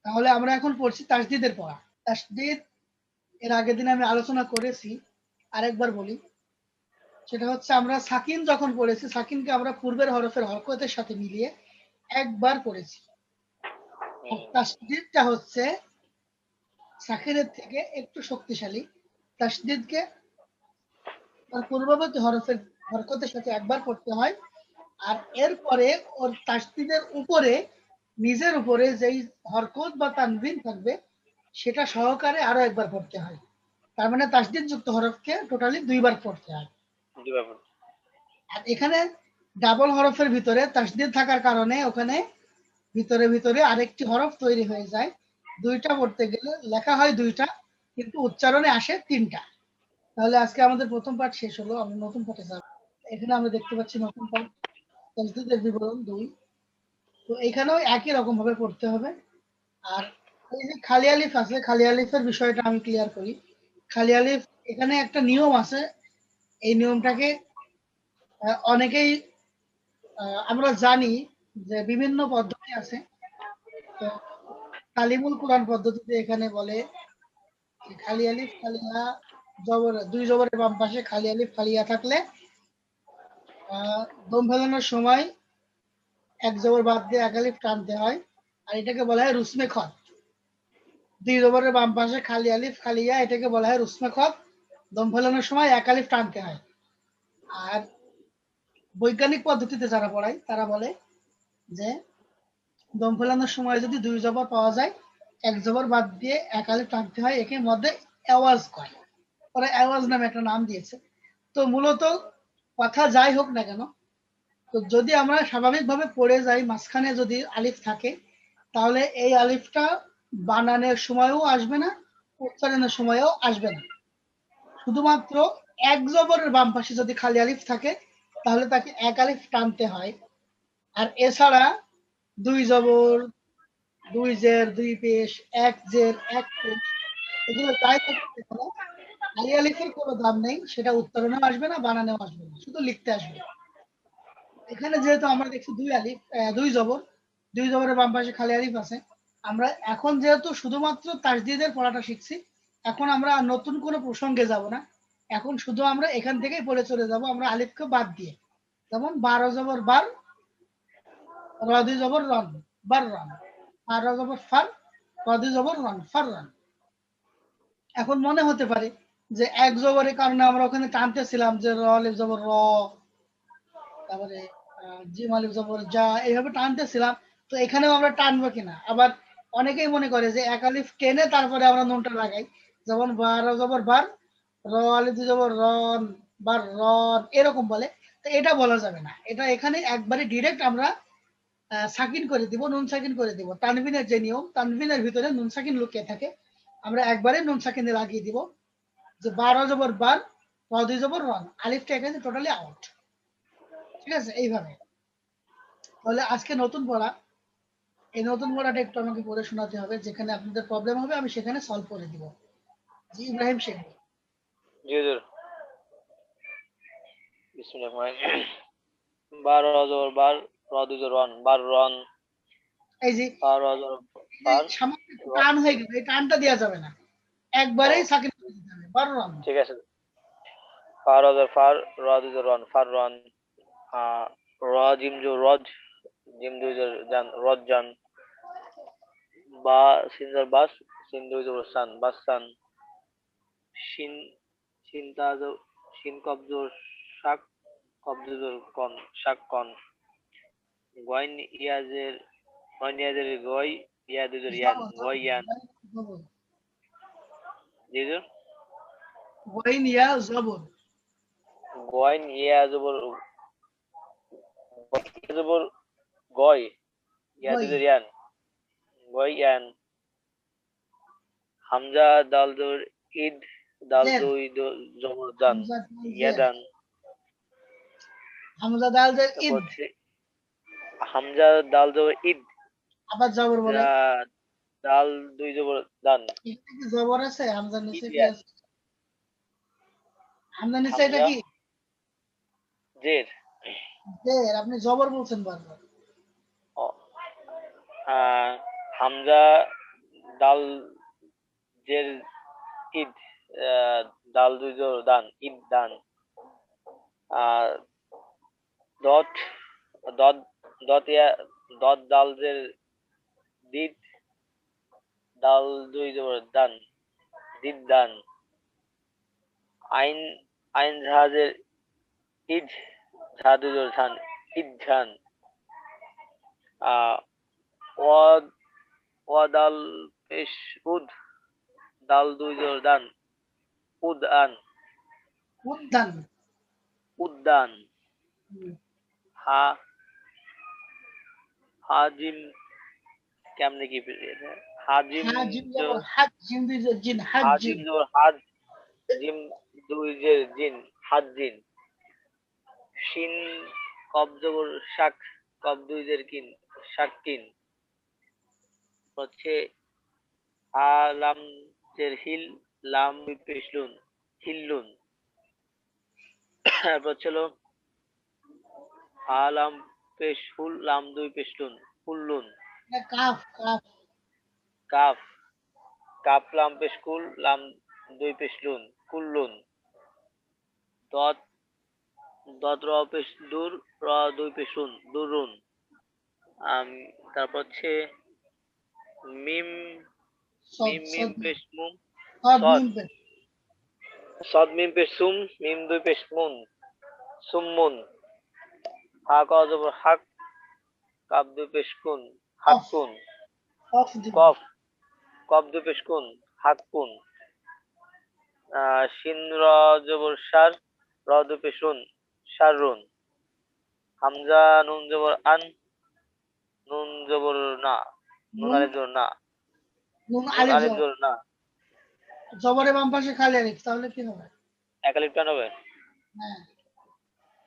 তাহলে আমরা এখন পড়ছি তাসদিদের পড়া। তাসদিদ এর আগের দিন আমি আলোচনা করেছি, আরেকবার বলি। সেটা হচ্ছে আমরা সাকিন যখন পড়েছি, সাকিনকে আমরা পূর্বের হরফের হরকতের সাথে মিলিয়ে একবার পড়েছি। আর তাসদিদটা হচ্ছে সাকিনের থেকে একটু শক্তিশালী। তাসদিদকে তার পূর্ববর্তী হরফের হরকতের সাথে একবার পড়তে হয়, আর এরপরে ওর তাসদিদের উপরে নিজের উপরে যেই হরকত বা তানবিন থাকবে সেটা সহকারে আরো একবার পড়তে হয়। তার মানে তাসদিদ যুক্ত হরফকে টোটালি দুইবার পড়তে হয়। আর এখানে ডাবল হরফের ভিতরে তাসদিদ থাকার কারণে ওখানে ভিতরে ভিতরে আরেকটি হরফ তৈরি হয়ে যায়। দুইটা পড়তে গেলে লেখা হয় দুইটা, কিন্তু উচ্চারণে আসে তিনটা। তাহলে আজকে আমাদের প্রথম পাঠ শেষ হলো, আমরা নতুন পাঠে যাব। এখানে আমরা দেখতে পাচ্ছি নতুন পাঠ তাসদিদের বিবরণ 2। তো এখানেও একই রকম ভাবে পড়তে হবে। আর এই যে খালি আলিফ আছে, খালি আলিফের বিষয়টা আমি ক্লিয়ার করি। খালি আলিফ এখানে একটা নিয়ম আছে, এই নিয়মটাকে অনেকেই আমরা জানি যে বিভিন্ন পদ্ধতি আছে। তো তালিমুল কোরআন পদ্ধতিতে এখানে বলে যে খালি আলিফ খালিয়া জবর, দুই জবরের বাম পাশে খালি আলিফ খালিয়া থাকলে দম ফেলানোর সময় এক জবর বাদ দিয়ে এক আলিফ টানতে হয়, আর এটাকে বলা হয় রুসমে খত। দুই জবরের বাম পাশে খালি আলিফ খালিয়া, এটাকে বলা হয় রুসমে খত। দম ফেলানোর সময় এক আলিফ টানতে হয়। আর বৈজ্ঞানিক পদ্ধতিতে যারা পড়ায় তারা বলে যে দম ফেলানোর সময় যদি দুই জবর পাওয়া যায়, এক জবর বাদ দিয়ে এক আলিফ টানতে হয়, একে মধ্যে আওয়াজ কয়। ওরা আওয়াজ নামে একটা নাম দিয়েছে। তো মূলত কথা যাই হোক না কেন, তো যদি আমরা স্বাভাবিকভাবে পড়ে যাই, মাঝখানে যদি আলিফ থাকে, তাহলে এই আলিফটা বানানের সময়ও আসবে না, উচ্চারণের সময়ও আসবে না। শুধুমাত্র এক জবরের বাম পাশে যদি খালি আলিফ থাকে, তাহলে তাকে এক আলিফ টানতে হয়। আর এছাড়া দুই জবর, দুই জের, দুই পেশ, এক জের, এক পেশ, এগুলো যাই থাকুক না কেন, আলি আলিফের কোনো দাম নেই, সেটা উচ্চারণেও আসবে না, বানানেও আসবে না, শুধু লিখতে আসবে। এখানে যেহেতু আমরা দেখছি দুই আলিফ, দুই জবর, দুই জবরের বাম পাশে খালি আলিফ আছে, আমরা এখন যেহেতু শুধুমাত্র তাসদিদের পড়াটা শিখছি, এখন আমরা নতুন কোনো প্রসঙ্গে যাব না। এখন শুধু আমরা এখান থেকেই পড়ে চলে যাব আমরা আলিফকে বাদ দিয়ে। যেমন 12 জবর বার, র দুই জবর রন, বার রন। আর র জবর ফার, র দুই জবর রন, ফার রন। এখন মনে হতে পারে যে এক জবরের কারণে আমরা ওখানে টানতেছিলাম যে র আলিফ জবর র, তারপরে জিম আলিফ জবর যা, এইভাবে টানতেছিলাম। তো এখানেও আমরা টানবো কিনা, আবার অনেকেই মনে করে যে এক আলিফ টেনে তারপরে আমরা নুনটা লাগাই, যেমন বার জবর বার, র আলিফ জবর রন, বার রন, এরকম বলে। তো এটা বলা যাবে না, এটা এখানে একবারে ডিরেক্ট আমরা সাকিন করে দিব, নুন সাকিন করে দিব। তানবিনের যে নিয়ম, তানবিনের ভিতরে নুন সাকিন লুকিয়ে থাকে, আমরা একবারে নুন সাকিনে লাগিয়ে দিব। যে 12 জবর বার, র দুই জবর রন, আলিফটা এখানে টোটালি আউট। ঠিক আছে, এইভাবে। তাহলে আজকে নতুন পড়া, এই নতুন পড়াটা একটু আমাকে পড়ে শোনাতে হবে, যেখানে আপনাদের প্রবলেম হবে আমি সেখানে সলভ করে দিব। জি ইব্রাহিম শেখ। জি হুজুর। বিসমিল্লাহির রহমানির রহিম। বার জবর বার, র দুই জবর রন, বার রন। এই যে ফার জবর ফার, সামান্য একটু টান হয়ে গেল, এই টানটা দেওয়া যাবে না, একবারেই সাকিন করে দিতে হবে, বার রন। ঠিক আছে। ফার জবর ফার, র দুই জবর রন, ফার রন। র জিম জো রজ, জিম দুই জবর জান, রজ জান। বা সিন জবর বাস, সিন দুই জবর সান, বাস সান। শিন শিন তা শিন কবজ শাক, কবজ কন, শাক কন। গয়ন ইয়াজের, গয়ন ইয়াজের গয়, ইয়াজের ইয়ান, গয় ইয়ান। জি হুজুর। ওয়াইন ইয়া জবর, গয়ন ইয়া জবর, জবর গয়, ওয়াই ইয়াজের ইয়ান, গয় ইয়ান। হামজা দাল জবর ঈদ, দাল জের, দুই জবর দান, হামজা দাল জের, ইয়াদান। হামজা দাল জের তারপর ঈদ, হচ্ছে হামজা দাল জবর ঈদ, আবার জবর বলে। দাল দুই জবর দান, এখানে কি জবর আছে, হামজার নিচে কি ইদিয়ান। আছে? হামজার নিচে এটা হামজা কি জের, জের? আপনি জবর বলছেন বারবার। হামজা ডাল জের ইদ, ডাল দুই জোর দান, ঈদ দান। দত দত দত ডাল জের দিদ, ডাল দুই জবর দান, দিদ দান। আইন আইন জাহাজের ইজ, ঝা দুই জবর ঝান, ইদ ঝান। ওয়াদ ওয়াদাল পেশ উদ, ডাল দুই জবর দান, উদ আন, উদ্যান। উদ্যান। হা হাজিম কেমনে কি হাজিম হাজিম জবর হাজ, জিম দুই জবর জিন, হাজিম হাজিম। জবর হাজ, জিম দুই জের জিন, হাজিন। শিন কব জবর শাক, কব দুই জের কিন, শাকিন। হচ্ছে লাম জের হিল, লাম দুই পেশলুন, হিল্লুন। তারপর ছিল লাম পেশ হুল, লাম দুই পেশলুন, হুল্লুন। কাফ, কাফ। কাফ কাফ লাম পেশ কুল, লাম দুই পেশলুন, কুল্লুন। দত দত র পেশ দূর, র দুই পেশুন, দুরুন। তারপর হচ্ছে মিম সদ, মিম মিম সদ, পেশ মুম, সদ সদ মিম পেশ। সদ মিম পেশ সুম, মিম দুই পেশ মুন, সুম্মুন। হা ক জবর হাক, কাপ দুই পেশ কুন, কফ, হাক্কুন। কফ দিবেন। কফ কফ দুই পেশ কুন, হাক্কুন। শিন র জবর সার, র দুই পেশ রুন, শাররুন। হামজা নুন জবর আন, নুন জবর না, নুন নুন, আলিফ জবর না, নুন নুন আলিফ আলিফ জবর। জবর না। জবরের বাম পাশে খালি আলিফ, তাহলে কি হবে? এক আলিফ টান হবে। হ্যাঁ।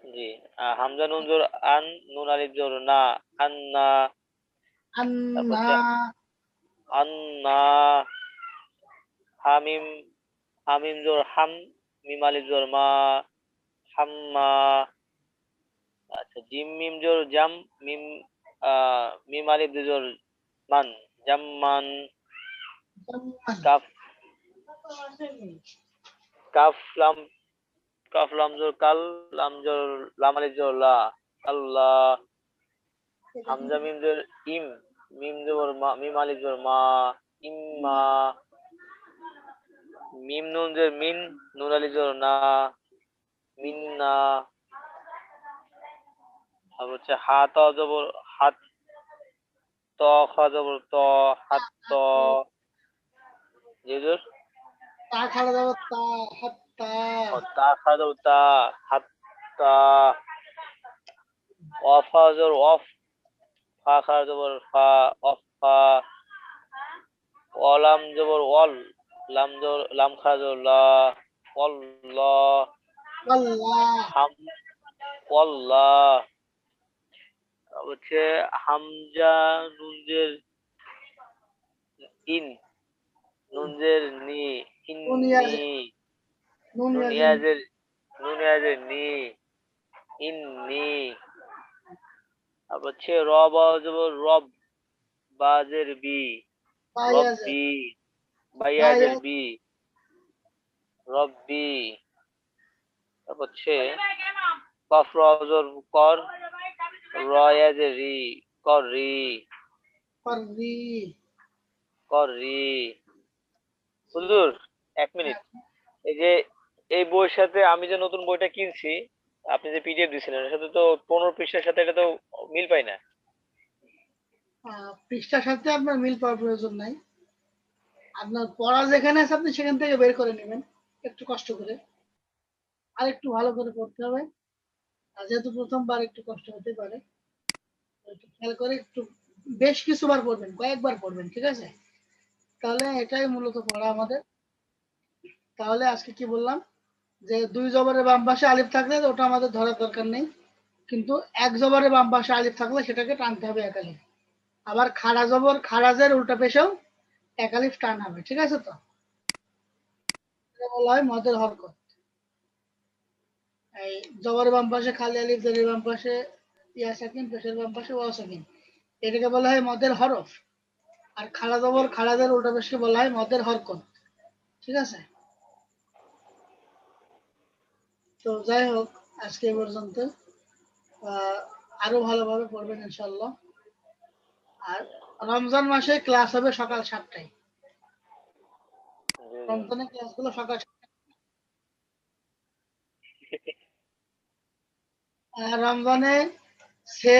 জি। হামজা নুন জবর আন, নুন আলিফ জবর না, আন্না। তারপর আন্না। হচ্ছে আন্না। হামিম হামিম জবর হাম, মিম আলিফ জবর মা, হাম্মা। আচ্ছা, জিম মিম জবর জাম, মিম মিম আলিফ দুই জবর মান, জাম্মান। কাফ কাফ লাম কাফ লাম জবর কাল, লাম জবর লাম আলিফ জবর লা, আল্লাহ। হামজা মিম জবর ইম, মিম জবর মা, মিম আলিফ জবর মা, ইম্মা। মিম নুন জবর মিন, নুন আলিফ জবর না, মিন্না। আর হচ্ছে হা ত জবর হাত, ত খ জবর ত, হাত ত। জি হুজুর। তা খাড়া যাবো তা, হাত্তা। ও তা খা জবর তা, হাত তা। অফ হা জবর অফ, ফা খা জবর ফা, অফ ফা। অলাম জবর অল, লাম জবর লাম খা জবর লা, অল্লাহ। আল্লাহ। হাম অল্লাহ। হচ্ছে হামজা নুনজের ইন, নুনজের নি, নুনিয়াজ, ইন্নি। নুনিয়াজ। নুনিয়াজের নুনিয়াজের নি, ইন্নি। তারপর হচ্ছে রব জবর রব, বাজের বি, বায়াজ, রব্বি। বাইয়াজের বায়াজ। বি, রব্বি। তারপর হচ্ছে কফ রজর কর, রয়াজের রি, কর রি, পাররি। কর রি। হুজুর, 1 মিনিট। এই যে এই বইয়ের সাথে আমি যে নতুন বইটা কিনছি, আপনি যে পিডিএফ দিছিলেন এর সাথে তো 15 পৃষ্ঠার সাথে এটা তো মিল পাই না। পৃষ্ঠার সাথে আপনার মিল পাওয়ার প্রয়োজন নাই। আপনার পড়া যেখানে আছে আপনি সেখান থেকে বের করে নেবেন একটু কষ্ট করে। আর একটু ভালো করে পড়তে হবে। আর যেহেতু প্রথমবার একটু কষ্ট হতে পারে, একটু খেয়াল করে একটু বেশ কিছুবার পড়বেন, কয়েকবার পড়বেন, ঠিক আছে? তাহলে এটাই মূলত পড়া আমাদের। তাহলে আজকে কি বললাম, যে দুই জবরের বাম পাশে আলিফ থাকলে ওটা আমাদের ধরার দরকার নেই, কিন্তু এক জবরের বাম পাশে আলিফ থাকলে সেটাকে টানতে হবে এক আলিফ। আবার খাড়া জবর খাড়াজের উল্টা পেশেও এক আলিফ টান হবে, ঠিক আছে? তো এটা বলা হয় মদের হরকত। এই জবরের বাম পাশে খালি আলিফ, জেরের বাম পাশে ইয়া সাকিন, পেশের বাম পাশে ওয়াও সাকিন, এটাকে বলা হয় মদের হরফ। আর খাড়া জবর খাড়াদের উল্টা পেশকে বলা হয় মদের হরকত। ঠিক আছে, তো যাই হোক আজকে এ পর্যন্ত। আরো ভালোভাবে পড়বেন ইনশাল্লাহ। আর রমজান মাসে ক্লাস হবে সকাল 7টায়। জি জি। রমজানের ক্লাসগুলো সকাল 7টায়। আর রমজানে সে